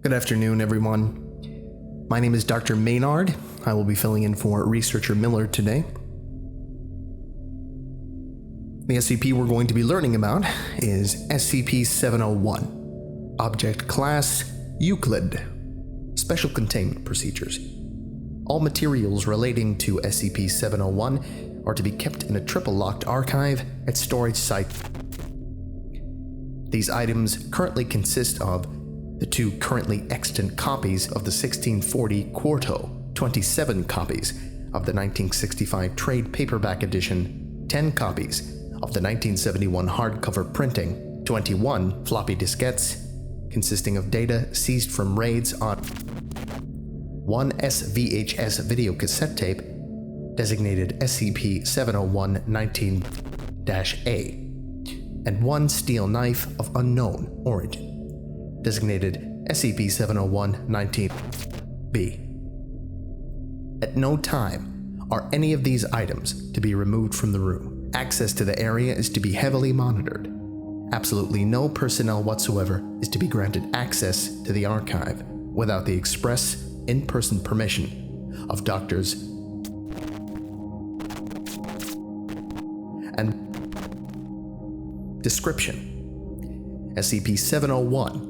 Good afternoon, everyone. My name is Dr. Maynard. I will be filling in for Researcher Miller today. The SCP we're going to be learning about is SCP-701, Object Class Euclid, Special Containment Procedures. All materials relating to SCP-701 are to be kept in a triple-locked archive at storage site. These items currently consist of the 2 currently extant copies of the 1640 quarto, 27 copies of the 1965 trade paperback edition, 10 copies of the 1971 hardcover printing, 21 floppy diskettes consisting of data seized from raids on 1 S-VHS video cassette tape designated SCP-701-19 A, and 1 steel knife of unknown origin designated SCP-701-19 B. At no time are any of these items to be removed from the room. Access to the area is to be heavily monitored. Absolutely no personnel whatsoever is to be granted access to the archive without the express, in-person permission of doctors and description. SCP-701,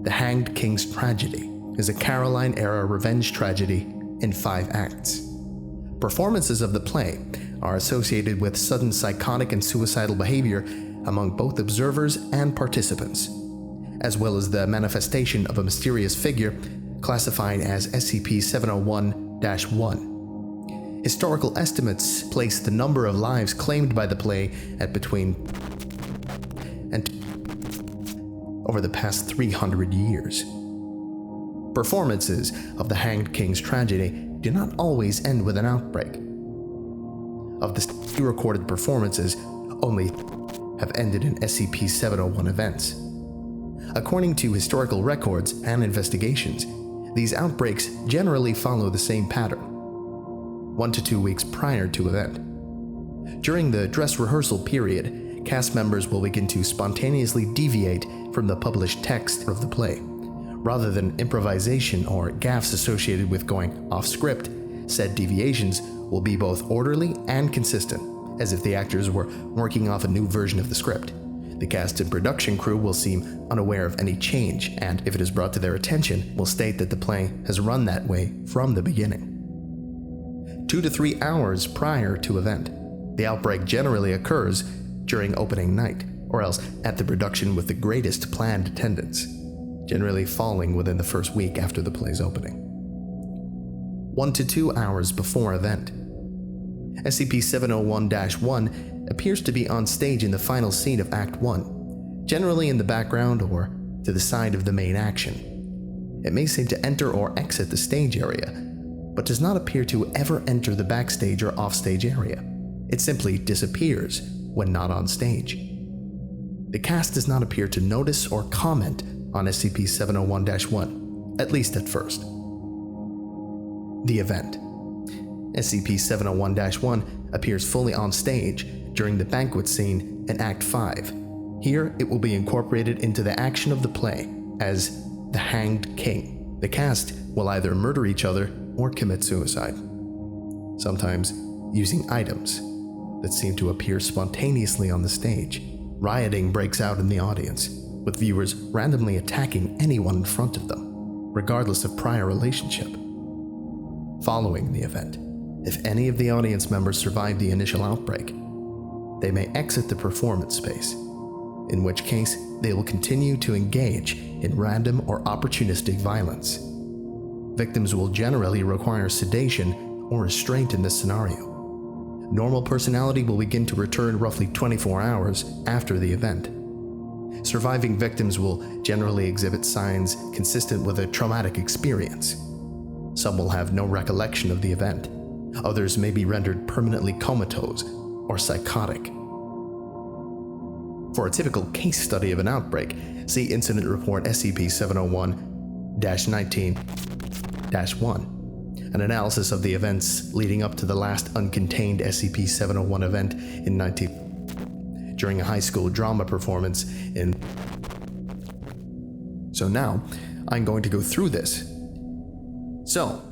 The Hanged King's Tragedy, is a Caroline-era revenge tragedy in 5 acts. Performances of the play are associated with sudden psychotic and suicidal behavior among both observers and participants, as well as the manifestation of a mysterious figure classified as SCP-701-1. Historical estimates place the number of lives claimed by the play at between and over the past 300 years. Performances of The Hanged King's Tragedy do not always end with an outbreak. Of the few recorded performances, only have ended in SCP-701 events. According to historical records and investigations, these outbreaks generally follow the same pattern, 1 to 2 weeks prior to event. During the dress rehearsal period, cast members will begin to spontaneously deviate from the published text of the play. Rather than improvisation or gaffes associated with going off script, said deviations will be both orderly and consistent, as if the actors were working off a new version of the script. The cast and production crew will seem unaware of any change, and if it is brought to their attention, will state that the play has run that way from the beginning. 2 to 3 hours prior to event, the outbreak generally occurs during opening night, or else at the production with the greatest planned attendance, generally falling within the first week after the play's opening. 1 to 2 hours before event, SCP-701-1 appears to be on stage in the final scene of Act 1, generally in the background or to the side of the main action. It may seem to enter or exit the stage area, but does not appear to ever enter the backstage or offstage area. It simply disappears when not on stage. The cast does not appear to notice or comment on SCP-701-1, at least at first. The event. SCP-701-1 appears fully on stage during the banquet scene in Act 5. Here, it will be incorporated into the action of the play as the Hanged King. The cast will either murder each other or commit suicide, sometimes using items that seem to appear spontaneously on the stage. Rioting breaks out in the audience, with viewers randomly attacking anyone in front of them, regardless of prior relationship. Following the event, if any of the audience members survive the initial outbreak, they may exit the performance space, in which case they will continue to engage in random or opportunistic violence. Victims will generally require sedation or restraint in this scenario. Normal personality will begin to return roughly 24 hours after the event. Surviving victims will generally exhibit signs consistent with a traumatic experience. Some will have no recollection of the event. Others may be rendered permanently comatose or psychotic. For a typical case study of an outbreak, see Incident Report SCP-701-19-1, an analysis of the events leading up to the last uncontained SCP-701 event in during a high school drama performance in So now, I'm going to go through this. So,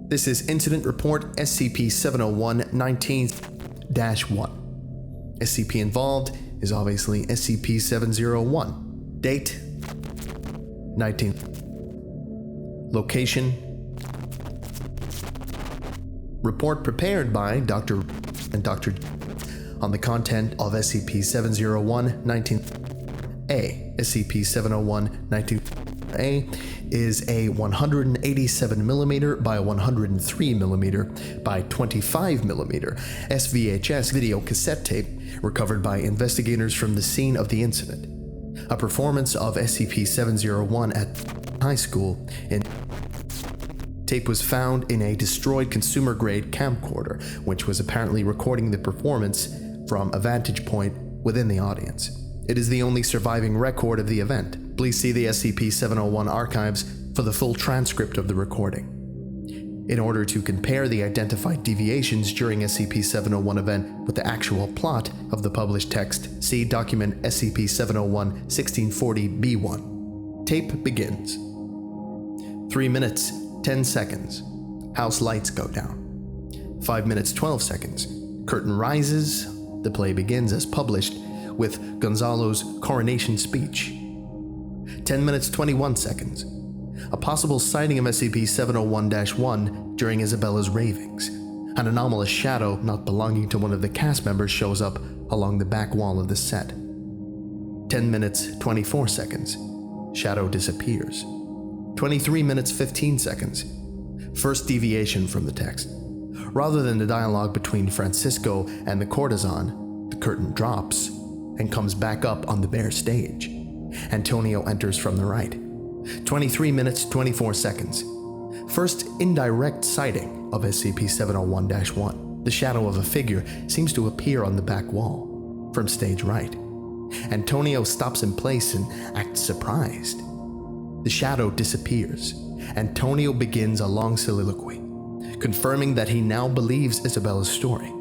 this is Incident Report SCP-701-19-1. SCP involved is obviously SCP-701. Date: 19. Location: report prepared by Dr. and Dr. on the content of SCP-701-19 A. SCP-701-19 A is a 187mm by 103mm by 25mm S-VHS video cassette tape recovered by investigators from the scene of the incident. A performance of SCP-701 at high school in tape was found in a destroyed consumer-grade camcorder, which was apparently recording the performance from a vantage point within the audience. It is the only surviving record of the event. Please see the SCP-701 archives for the full transcript of the recording. In order to compare the identified deviations during SCP-701 event with the actual plot of the published text, see document SCP-701-1640 B1. Tape begins. 3 minutes, 10 seconds. House lights go down. 5 minutes, 12 seconds. Curtain rises. The play begins as published with Gonzalo's coronation speech. 10 minutes, 21 seconds. A possible sighting of SCP-701-1 during Isabella's ravings. An anomalous shadow not belonging to one of the cast members shows up along the back wall of the set. 10 minutes, 24 seconds. Shadow disappears. 23 minutes, 15 seconds. First deviation from the text. Rather than the dialogue between Francisco and the courtesan, the curtain drops and comes back up on the bare stage. Antonio enters from the right. 23 minutes, 24 seconds. First indirect sighting of SCP-701-1. The shadow of a figure seems to appear on the back wall, from stage right. Antonio stops in place and acts surprised. The shadow disappears. Antonio begins a long soliloquy, confirming that he now believes Isabella's story.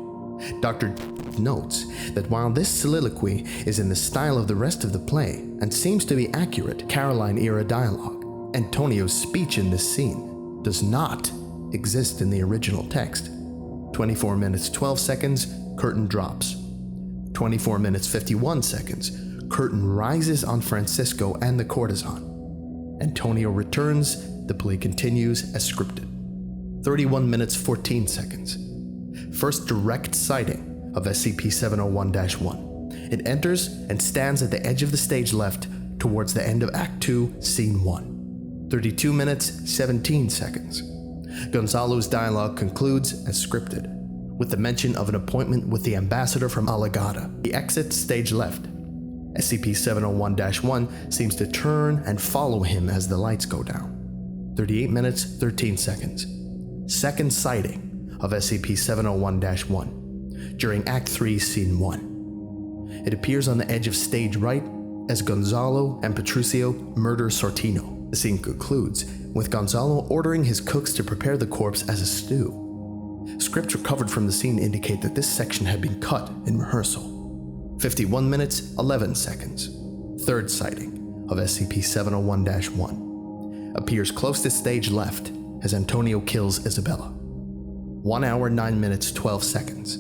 Dr. notes that while this soliloquy is in the style of the rest of the play and seems to be accurate Caroline-era dialogue, Antonio's speech in this scene does not exist in the original text. 24 minutes 12 seconds, curtain drops. 24 minutes 51 seconds, curtain rises on Francisco and the courtesan. Antonio returns, the play continues as scripted. 31 minutes 14 seconds. First direct sighting of SCP-701-1. It enters and stands at the edge of the stage left towards the end of Act 2, Scene 1. 32 minutes, 17 seconds. Gonzalo's dialogue concludes as scripted, with the mention of an appointment with the ambassador from Alagada. He exits stage left. SCP-701-1 seems to turn and follow him as the lights go down. 38 minutes, 13 seconds. Second sighting of SCP-701-1 during Act 3, Scene 1. It appears on the edge of stage right as Gonzalo and Patricio murder Sortino. The scene concludes with Gonzalo ordering his cooks to prepare the corpse as a stew. Scripts recovered from the scene indicate that this section had been cut in rehearsal. 51 minutes, 11 seconds. Third sighting of SCP-701-1. Appears close to stage left as Antonio kills Isabella. 1 hour, 9 minutes, 12 seconds.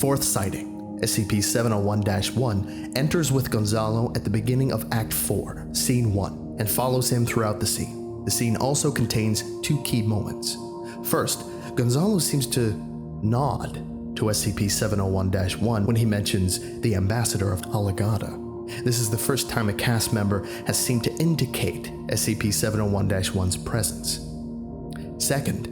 Fourth sighting, SCP-701-1 enters with Gonzalo at the beginning of Act 4, Scene 1, and follows him throughout the scene. The scene also contains two key moments. First, Gonzalo seems to nod to SCP-701-1 when he mentions the ambassador of Alagada. This is the first time a cast member has seemed to indicate SCP-701-1's presence. Second,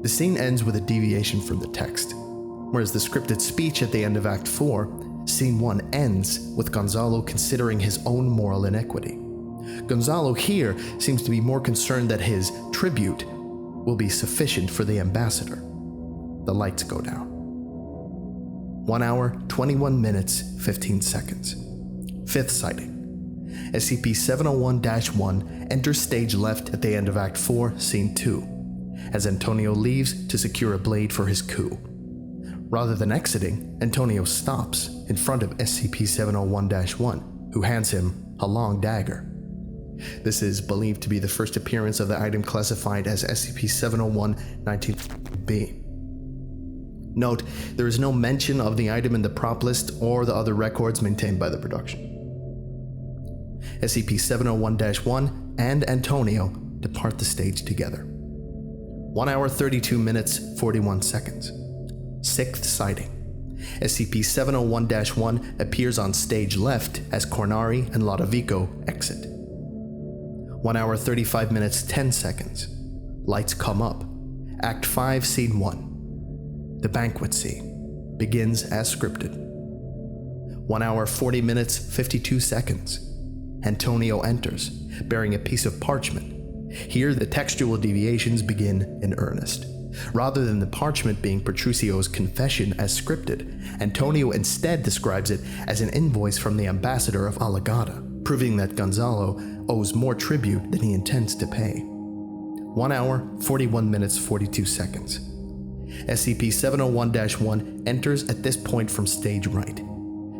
the scene ends with a deviation from the text, whereas the scripted speech at the end of Act 4, Scene 1 ends with Gonzalo considering his own moral inequity. Gonzalo here seems to be more concerned that his tribute will be sufficient for the ambassador. The lights go down. 1 hour, 21 minutes, 15 seconds. Fifth sighting. SCP-701-1 enters stage left at the end of Act 4, Scene 2, as Antonio leaves to secure a blade for his coup. Rather than exiting, Antonio stops in front of SCP-701-1, who hands him a long dagger. This is believed to be the first appearance of the item classified as SCP-701-19 B. Note, there is no mention of the item in the prop list or the other records maintained by the production. SCP-701-1 and Antonio depart the stage together. 1 hour 32 minutes 41 seconds. Sixth sighting. SCP-701-1 appears on stage left as Cornari and Lodovico exit. 1 hour 35 minutes 10 seconds. Lights come up. Act 5, Scene 1. The banquet scene begins as scripted. 1 hour 40 minutes 52 seconds. Antonio enters, bearing a piece of parchment. Here, the textual deviations begin in earnest. Rather than the parchment being Petruccio's confession as scripted, Antonio instead describes it as an invoice from the ambassador of Alagada, proving that Gonzalo owes more tribute than he intends to pay. 1 hour 41 minutes 42 seconds. SCP-701-1 enters at this point from stage right.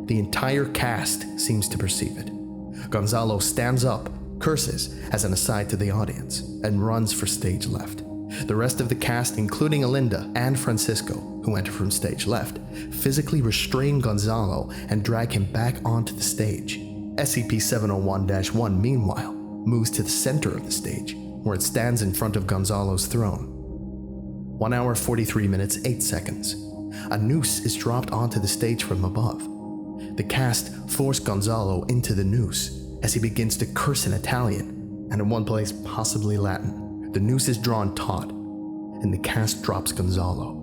The entire cast seems to perceive it. Gonzalo stands up, curses as an aside to the audience, and runs for stage left. The rest of the cast, including Alinda and Francisco, who enter from stage left, physically restrain Gonzalo and drag him back onto the stage. SCP-701-1, meanwhile, moves to the center of the stage, where it stands in front of Gonzalo's throne. 1 hour 43 minutes 8 seconds. A noose is dropped onto the stage from above. The cast force Gonzalo into the noose as he begins to curse in Italian, and in one place possibly Latin. The noose is drawn taut, and the cast drops Gonzalo.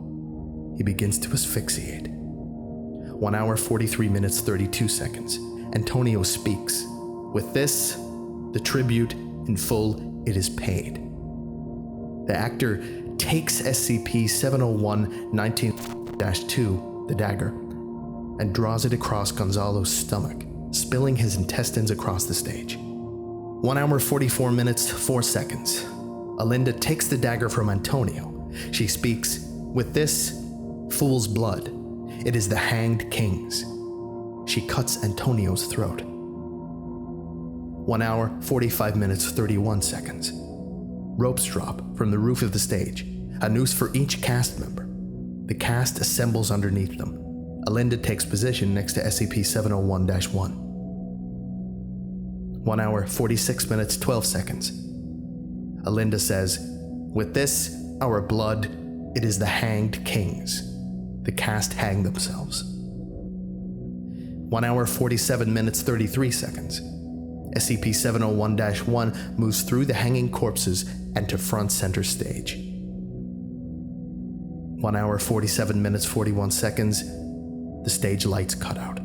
He begins to asphyxiate. 1 hour 43 minutes 32 seconds. Antonio speaks. With this, the tribute in full, it is paid. The actor takes SCP-701-19-2, the dagger, and draws it across Gonzalo's stomach, spilling his intestines across the stage. 1 hour 44 minutes 4 seconds. Alinda takes the dagger from Antonio. She speaks, "With this, fool's blood, it is the hanged king's." She cuts Antonio's throat. 1 hour 45 minutes 31 seconds. Ropes drop from the roof of the stage, a noose for each cast member. The cast assembles underneath them. Alinda takes position next to SCP-701-1. 1 hour 46 minutes 12 seconds. Alinda says, "With this, our blood, it is the hanged king's." The cast hang themselves. 1 hour 47 minutes 33 seconds. SCP-701-1 moves through the hanging corpses and to front center stage. 1 hour 47 minutes 41 seconds. The stage lights cut out.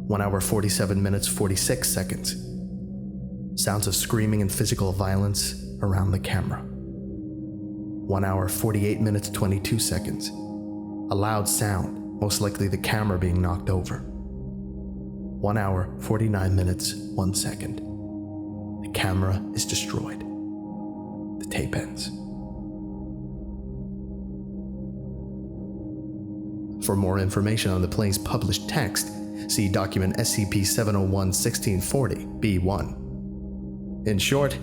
1 hour 47 minutes 46 seconds. Sounds of screaming and physical violence around the camera. 1 hour 48 minutes 22 seconds. A loud sound, most likely the camera being knocked over. 1 hour 49 minutes 1 second. The camera is destroyed. The tape ends. For more information on the play's published text, see document SCP-701-1640 B1. In short,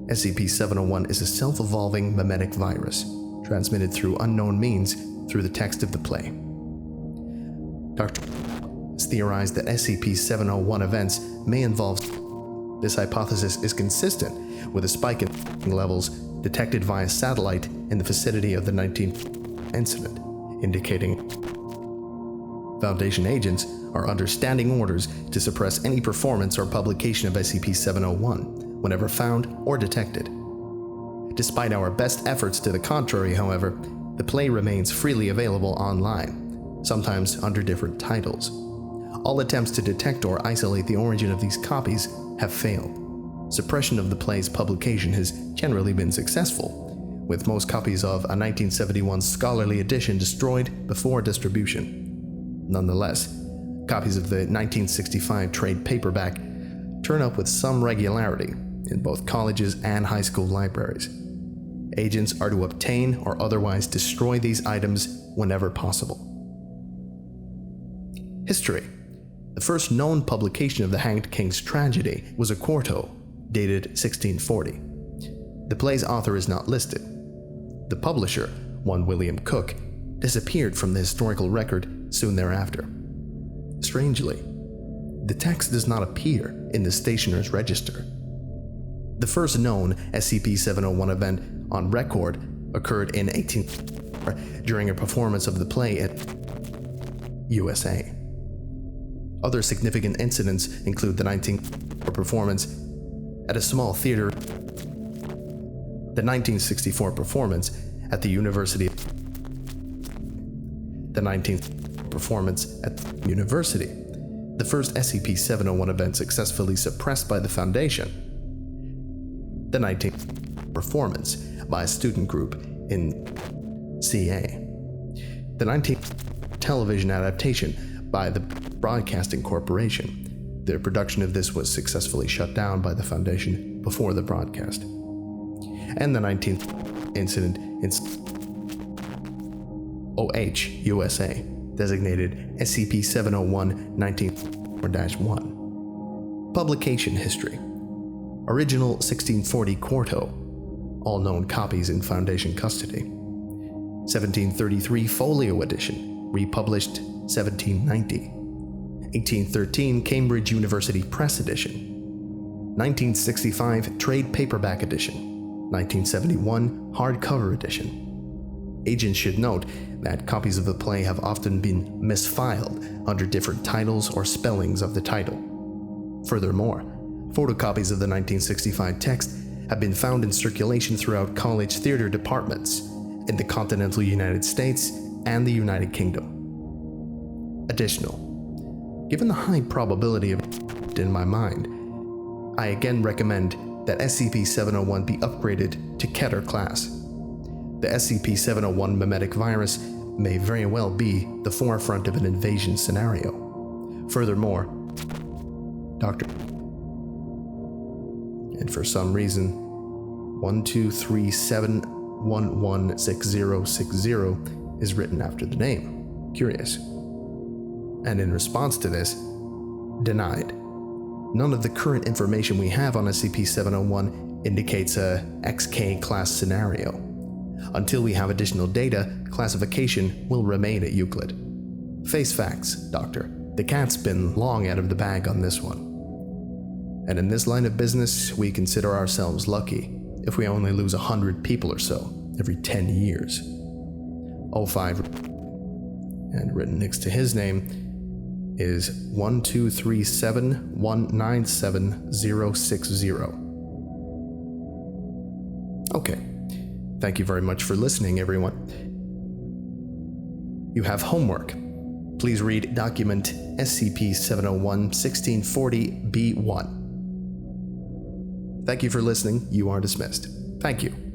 SCP-701 is a self-evolving memetic virus, transmitted through unknown means through the text of the play. Dr. has theorized that SCP-701 events may involve. This hypothesis is consistent with a spike in levels detected via satellite in the vicinity of the 19th incident, indicating Foundation agents are under standing orders to suppress any performance or publication of SCP-701 whenever found or detected. Despite our best efforts to the contrary, however, the play remains freely available online, sometimes under different titles. All attempts to detect or isolate the origin of these copies have failed. Suppression of the play's publication has generally been successful, with most copies of a 1971 scholarly edition destroyed before distribution. Nonetheless, copies of the 1965 trade paperback turn up with some regularity in both colleges and high school libraries. Agents are to obtain or otherwise destroy these items whenever possible. History. The first known publication of the Hanged King's tragedy was a quarto, dated 1640. The play's author is not listed. The publisher, one William Cook, disappeared from the historical record soon thereafter. Strangely, the text does not appear in the stationer's register. The first known SCP-701 event on record occurred in 18 during a performance of the play at USA. Other significant incidents include the 1964 performance at a small theater, the 1964 performance at the University, the 19th performance at the University, the first SCP-701 event successfully suppressed by the Foundation, the 19th performance by a student group in CA, the 19th television adaptation by the Broadcasting Corporation. The production of this was successfully shut down by the Foundation before the broadcast. And the 19th incident in OH, USA, designated SCP-701-19 Publication history. Original 1640 quarto, all known copies in Foundation custody. 1733 folio edition, republished 1790. 1813 Cambridge University Press edition. 1965 trade paperback edition. 1971 hardcover edition. Agents should note that copies of the play have often been misfiled under different titles or spellings of the title. Furthermore, photocopies of the 1965 text have been found in circulation throughout college theater departments in the continental United States and the United Kingdom. Additional, given the high probability of it in my mind, I again recommend that SCP-701 be upgraded to Keter class. The SCP-701 Memetic virus may very well be the forefront of an invasion scenario. Furthermore, Dr. And for some reason, 1237116060 is written after the name. Curious. And in response to this, denied. None of the current information we have on SCP-701 indicates a XK class scenario. Until we have additional data, classification will remain at Euclid. Face facts, Doctor. The cat's been long out of the bag on this one. And in this line of business, we consider ourselves lucky if we only lose 100 people or so every 10 years. 05, and written next to his name, is 1237197060. Okay, thank you very much for listening, everyone. You have homework. Please read document SCP-701-1640 B1. Thank you for listening. You are dismissed. Thank you.